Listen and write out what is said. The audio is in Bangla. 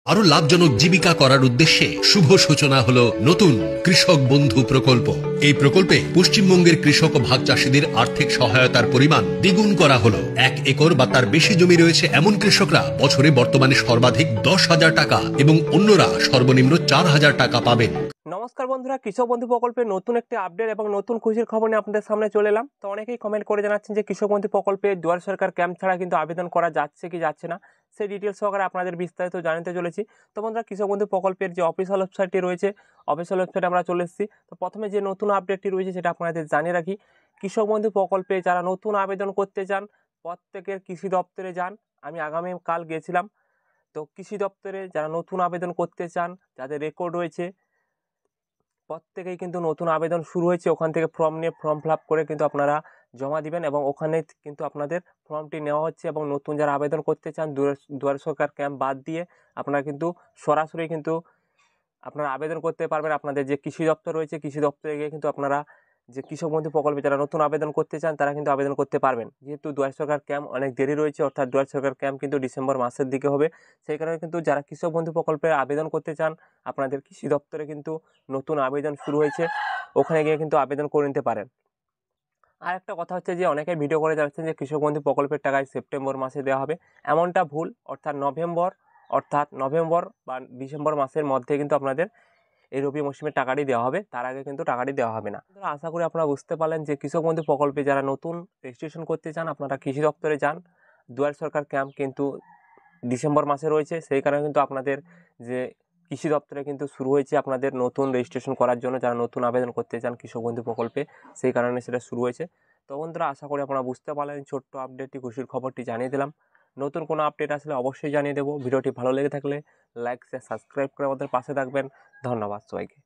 আরো লাভজনক জীবিকা করার উদ্দেশ্যে শুভ সূচনা হলো নতুন কৃষক বন্ধু প্রকল্প। এই প্রকল্পে পশ্চিমবঙ্গের কৃষক ও ভাগ চাষীদের আর্থিক সহায়তার পরিমাণ দ্বিগুণ করা হলো। 1 একর বা তার বেশি জমি রয়েছে এমন কৃষকরা বছরে বর্তমানে সর্বাধিক 10,000 টাকা এবং অন্যরা সর্বনিম্ন 4,000 টাকা পাবেন। নমস্কার বন্ধুরা, কৃষক বন্ধু প্রকল্পের নতুন একটি আপডেট এবং নতুন খুশির খবর নিয়ে আপনাদের সামনে চলে এলাম। তো অনেকেই কমেন্ট করে জানাচ্ছেন যে কৃষক বন্ধু প্রকল্পে দুয়ারে সরকার ক্যাম্প ছাড়া কিন্তু আবেদন করা যাচ্ছে কি যাচ্ছে না, সেই ডিটেলস সহকারে আপনাদের বিস্তারিত জানাতে চলেছি। তো বন্ধুরা, কৃষক বন্ধু প্রকল্পের যে অফিসিয়াল ওয়েবসাইটটি রয়েছে, অফিসিয়াল ওয়েবসাইটে আমরা চলে এসেছি। তো প্রথমে যে নতুন আপডেটটি রয়েছে সেটা আপনাদের জানিয়ে রাখি। কৃষক বন্ধু প্রকল্পে যারা নতুন আবেদন করতে চান প্রত্যেকের কৃষি দপ্তরে যান। আমি আগামীকাল গিয়েছিলাম। তো কৃষি দপ্তরে যারা নতুন আবেদন করতে চান, যাদের রেকর্ড রয়েছে, প্রত্যেকেই কিন্তু নতুন আবেদন শুরু হয়েছে। ওখান থেকে ফর্ম নিয়ে ফর্ম ফিল আপ করে কিন্তু আপনারা জমা দিবেন এবং ওখানে কিন্তু আপনাদের ফর্মটি নেওয়া হচ্ছে। এবং নতুন যারা আবেদন করতে চান দুয়ারে সরকার ক্যাম্প বাদ দিয়ে আপনারা কিন্তু সরাসরি কিন্তু আপনারা আবেদন করতে পারবেন। আপনাদের যে কৃষি দপ্তর রয়েছে, কৃষি দপ্তরে গিয়ে কিন্তু আপনারা যে কৃষক বন্ধু প্রকল্পে যারা নতুন আবেদন করতে চান তারা কিন্তু আবেদন করতে পারবেন। যেহেতু দুয়ারে সরকার ক্যাম্প অনেক দেরি রয়েছে, অর্থাৎ দুয়ারে সরকার ক্যাম্প কিন্তু ডিসেম্বর মাসের দিকে হবে। সেই কারণে কিন্তু যারা কৃষক বন্ধু প্রকল্পে আবেদন করতে চান আপনাদের কৃষি দপ্তরে কিন্তু নতুন আবেদন শুরু হয়েছে, ওখানে গিয়ে কিন্তু আবেদন করে নিতে পারেন। আর একটা কথা হচ্ছে যে অনেকে ভিডিও করে জানাচ্ছেন যে কৃষক বন্ধু প্রকল্পের টাকায় সেপ্টেম্বর মাসে দেওয়া হবে। এমনটা ভুল। অর্থাৎ নভেম্বর বা ডিসেম্বর মাসের মধ্যে কিন্তু আপনাদের এই রবি মৌসুমের টাকাটি দেওয়া হবে, তার আগে কিন্তু টাকাটি দেওয়া হবে না। আশা করি আপনারা বুঝতে পারলেন যে কৃষক বন্ধু প্রকল্পে যারা নতুন রেজিস্ট্রেশন করতে চান আপনারা কৃষি দপ্তরে যান। দুয়ারে সরকার ক্যাম্প কিন্তু ডিসেম্বর মাসে রয়েছে, সেই কারণে কিন্তু আপনাদের যে কৃষি দপ্তরে কিন্তু শুরু হয়েছে আপনাদের নতুন রেজিস্ট্রেশন করার জন্য, যারা নতুন আবেদন করতে চান কৃষক বন্ধু প্রকল্পে, সেই কারণে সেটা শুরু হয়েছে। তো বন্ধুরা, আশা করি আপনারা বুঝতে পারলেন, ছোট্ট আপডেটটি খুশির খবরটি জানিয়ে দিলাম। নতুন কোনো আপডেট আসলে অবশ্যই জানিয়ে দেবো। ভিডিওটি ভালো লেগে থাকলে লাইক শেয়ার সাবস্ক্রাইব করে আমাদের পাশে থাকবেন। ধন্যবাদ সবাইকে।